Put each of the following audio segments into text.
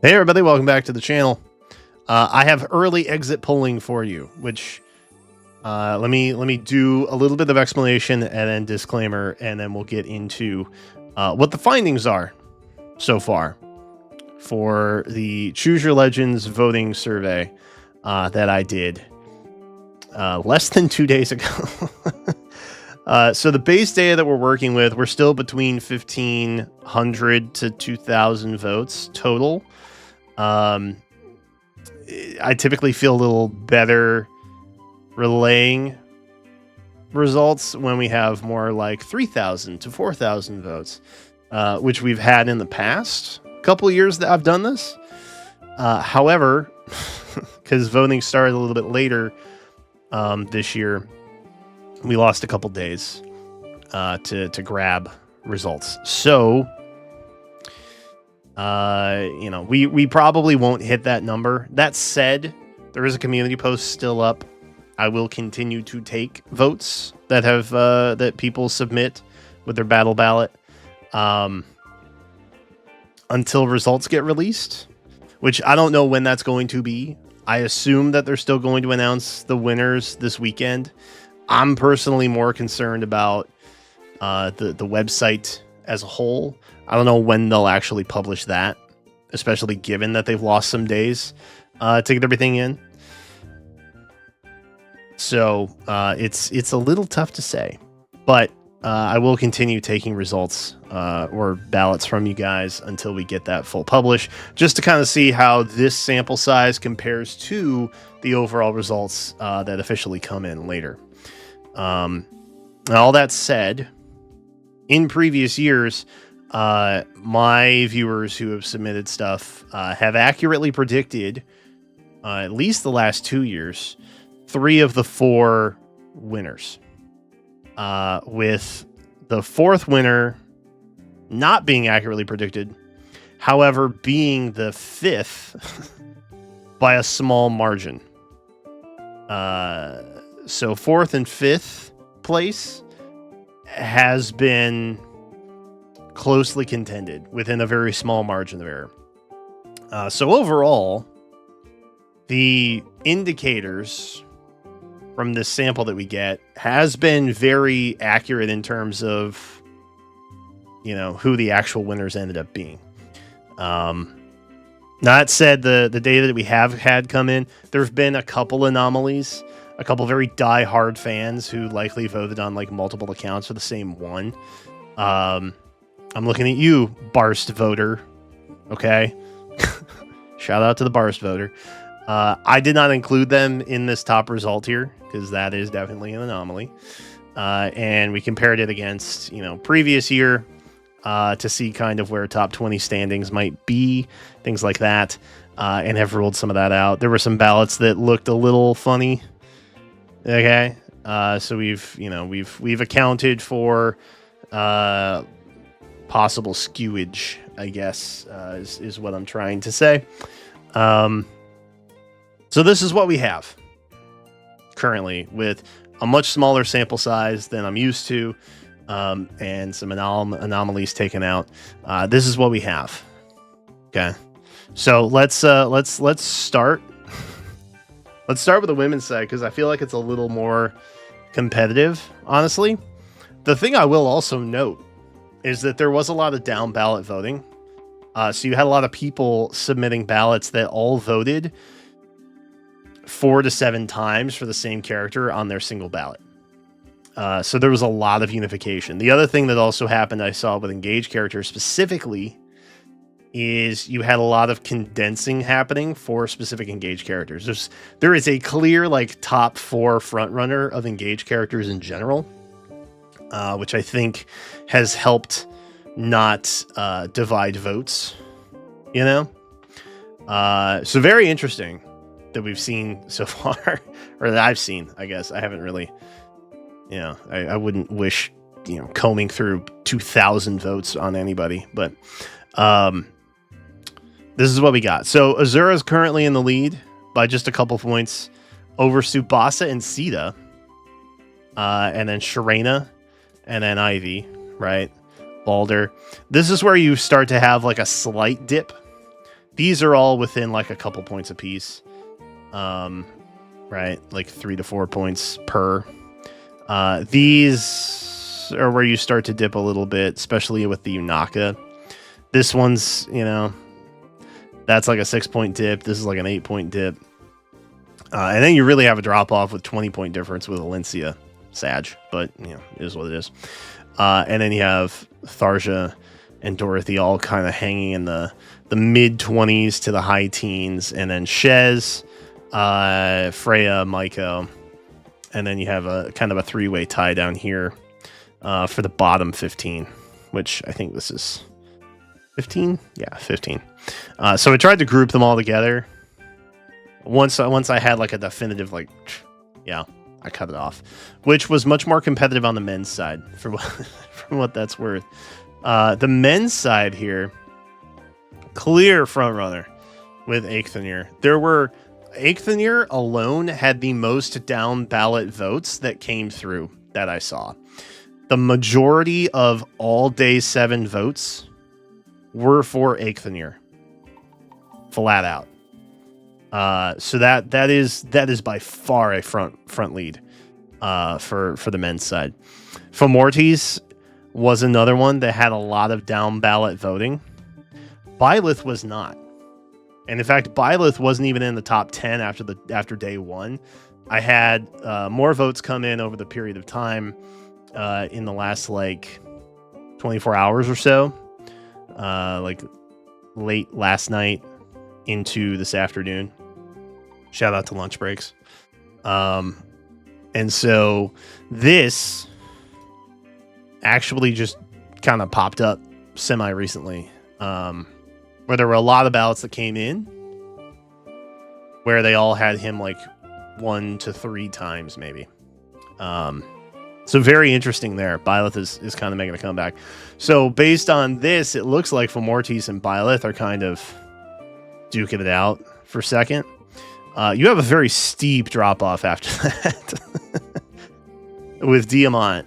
Hey everybody, welcome back to the channel. I have early exit polling for you, which let me do a little bit of explanation and then disclaimer, and then we'll get into what the findings are so far for the Choose Your Legends voting survey that I did less than 2 days ago. So the base data that we're working with, we're still between 1,500 to 2,000 votes total. I typically feel a little better relaying results when we have more like 3,000 to 4,000 votes, which we've had in the past couple of years that I've done this. However, because voting started a little bit later this year, we lost a couple days to grab results. So we probably won't hit that number. That said, there is a community post still up. I will continue to take votes that have that people submit with their battle ballot until results get released, which I don't know when that's going to be. I assume that they're still going to announce the winners this weekend. I'm personally more concerned about the website as a whole. I don't know when they'll actually publish that, especially given that they've lost some days to get everything in. So it's a little tough to say, but I will continue taking results or ballots from you guys until we get that full publish, just to kind of see how this sample size compares to the overall results that officially come in later. All that said, in previous years, my viewers who have submitted stuff have accurately predicted, at least the last 2 years, 3 of the 4 winners, with the 4th winner not being accurately predicted, however, being the 5th by a small margin. So 4th and 5th place has been closely contended within a very small margin of error. So overall, the indicators from this sample that we get has been very accurate in terms of, who the actual winners ended up being. That said, the data that we have had come in, there have been a couple anomalies, a couple very die-hard fans who likely voted on like multiple accounts for the same one. I'm looking at you, Barst voter. Okay. Shout out to the Barst voter. I did not include them in this top result here because that is definitely an anomaly. And we compared it against, previous year to see kind of where top 20 standings might be, things like that, and have ruled some of that out. There were some ballots that looked a little funny. Okay. So we've accounted for possible skewage, I guess, is what I'm trying to say. So this is what we have currently, with a much smaller sample size than I'm used to, and some anomalies taken out. This is what we have. Okay, so let's start. Let's start with the women's side because I feel like it's a little more competitive, honestly. The thing I will also note is that there was a lot of down ballot voting. So you had a lot of people submitting ballots that all voted 4 to 7 times for the same character on their single ballot. So there was a lot of unification. The other thing that also happened, I saw with engaged characters specifically, is you had a lot of condensing happening for specific engaged characters. There is a clear like top 4 front runner of engaged characters in general, which I think has helped not divide votes, So very interesting that we've seen so far, or that I've seen, I guess. I haven't really, I wouldn't wish, combing through 2,000 votes on anybody, but this is what we got. So Azura is currently in the lead by just a couple points over Tsubasa and Caeda, and then Sharena, and then Ivy, right? Baldr. This is where you start to have like a slight dip These are all within like a couple points apiece. Right, like 3 to 4 points per. These are where you start to dip a little bit, especially with the Yunaka. This one's, you know, that's like a 6-point dip. This is like an 8-point dip. And then you really have a drop off with 20-point difference with Alencia Sag, but you know, it is what it is. And then you have Tharja and Dorothy all kind of hanging in the mid 20s to the high teens, and then Shez, Freya, Maiko, and then you have a kind of a 3-way tie down here for the bottom 15, which I think this is 15. Yeah, 15. So I tried to group them all together. Once I had like a definitive like, yeah, I cut it off, which was much more competitive on the men's side for what that's worth. The men's side here, clear front runner with Eikthyrnir. Eikthyrnir alone had the most down ballot votes that came through that I saw. The majority of all day 7 votes were for Eikthyrnir, flat out. So that is by far a front lead for the men's side. Fomortiis was another one that had a lot of down ballot voting. Byleth was not. And in fact, Byleth wasn't even in the top 10 after day 1. I had more votes come in over the period of time in the last like 24 hours or so, like late last night into this afternoon. Shout out to lunch breaks. And so this actually just kind of popped up semi recently, where there were a lot of ballots that came in where they all had him like 1 to 3 times maybe. So very interesting there. Byleth is kind of making a comeback. So based on this, it looks like Fomortiis and Byleth are kind of duking it out for second. You have a very steep drop off after that with Diamant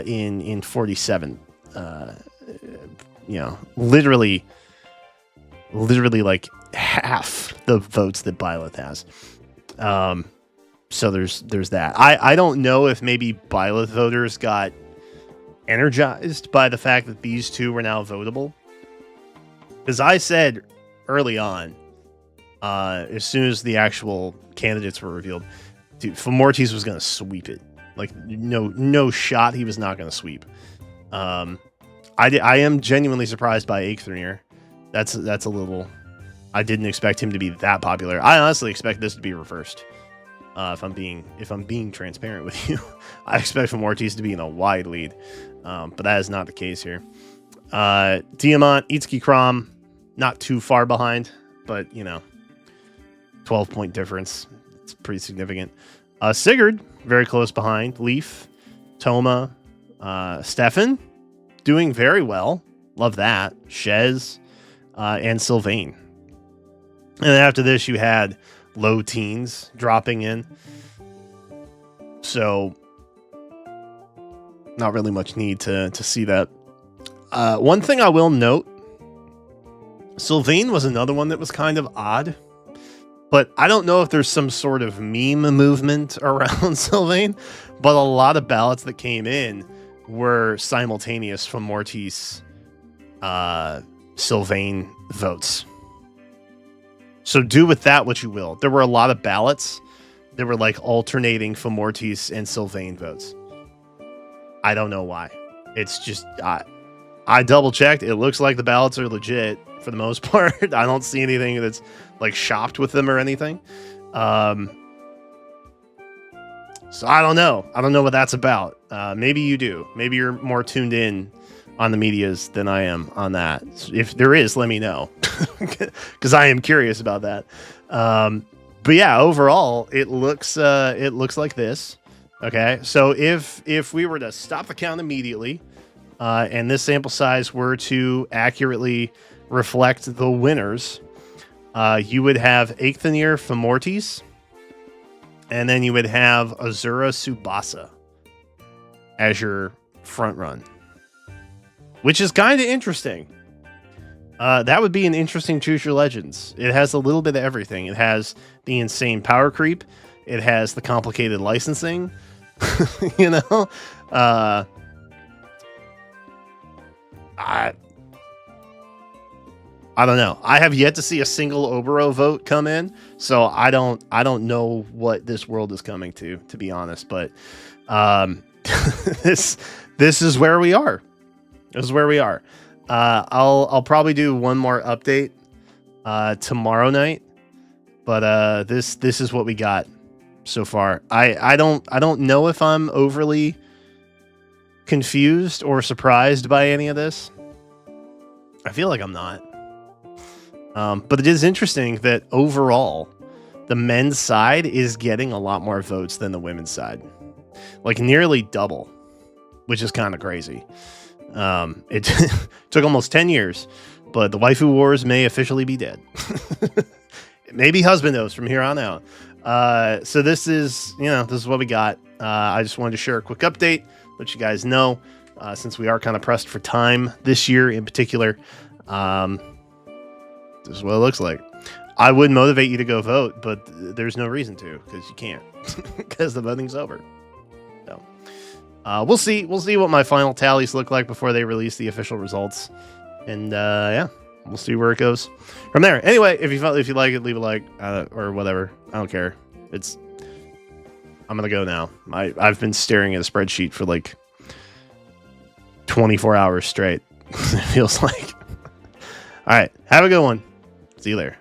in 47. You know, literally like half the votes that Byleth has. So there's that. I don't know if maybe Byleth voters got energized by the fact that these two were now votable. Because I said early on, as soon as the actual candidates were revealed, dude, Fomortiis was going to sweep it. Like, no shot he was not going to sweep. I am genuinely surprised by Eikthyrnir. That's a little... I didn't expect him to be that popular. I honestly expect this to be reversed. If I'm being transparent with you, I expect Fomortiis to be in a wide lead. But that is not the case here. Diamant, Itsuki Krom, not too far behind, but, you know, 12-point difference. It's pretty significant. Sigurd, very close behind. Leaf, Toma, Stefan, doing very well. Love that. Shez, and Sylvain. And then after this, you had low teens dropping in. So, not really much need to see that. One thing I will note, Sylvain was another one that was kind of odd. But I don't know if there's some sort of meme movement around Sylvain, but a lot of ballots that came in were simultaneous Fomortiis, Sylvain votes. So do with that what you will. There were a lot of ballots that were like alternating Fomortiis and Sylvain votes. I don't know why. It's just, I double checked. It looks like the ballots are legit for the most part. I don't see anything that's like shopped with them or anything. So I don't know. I don't know what that's about. Maybe you do. Maybe you're more tuned in on the medias than I am on that. So if there is, let me know, because I am curious about that. But yeah, overall, it looks like this. Okay, so if we were to stop the count immediately, and this sample size were to accurately reflect the winners, you would have Eikthyrnir, Fomortiis, and then you would have Azura, Tsubasa as your front run, which is kind of interesting That would be an interesting Choose Your Legends. It has a little bit of everything. It has the insane power creep. It has the complicated licensing. You know, I don't know. I have yet to see a single Obero vote come in, so I don't know what this world is coming to be honest. But this is where we are. This is where we are. I'll probably do one more update tomorrow night, but this is what we got so far. I don't know if I'm overly confused or surprised by any of this. I feel like I'm not. But it is interesting that overall, the men's side is getting a lot more votes than the women's side, like nearly double, which is kind of crazy. It took almost 10 years, but the waifu wars may officially be dead. It may be husbandos from here on out. So this is what we got. I just wanted to share a quick update, let you guys know, since we are kind of pressed for time this year in particular. This is what it looks like. I would motivate you to go vote, but there's no reason to, because you can't, because the voting's over. So we'll see what my final tallies look like before they release the official results, and yeah, we'll see where it goes from there. Anyway, if you like it, leave a like or whatever. I don't care. I'm gonna go now. I've been staring at a spreadsheet for like 24 hours straight. It feels like. All right, have a good one. See you there.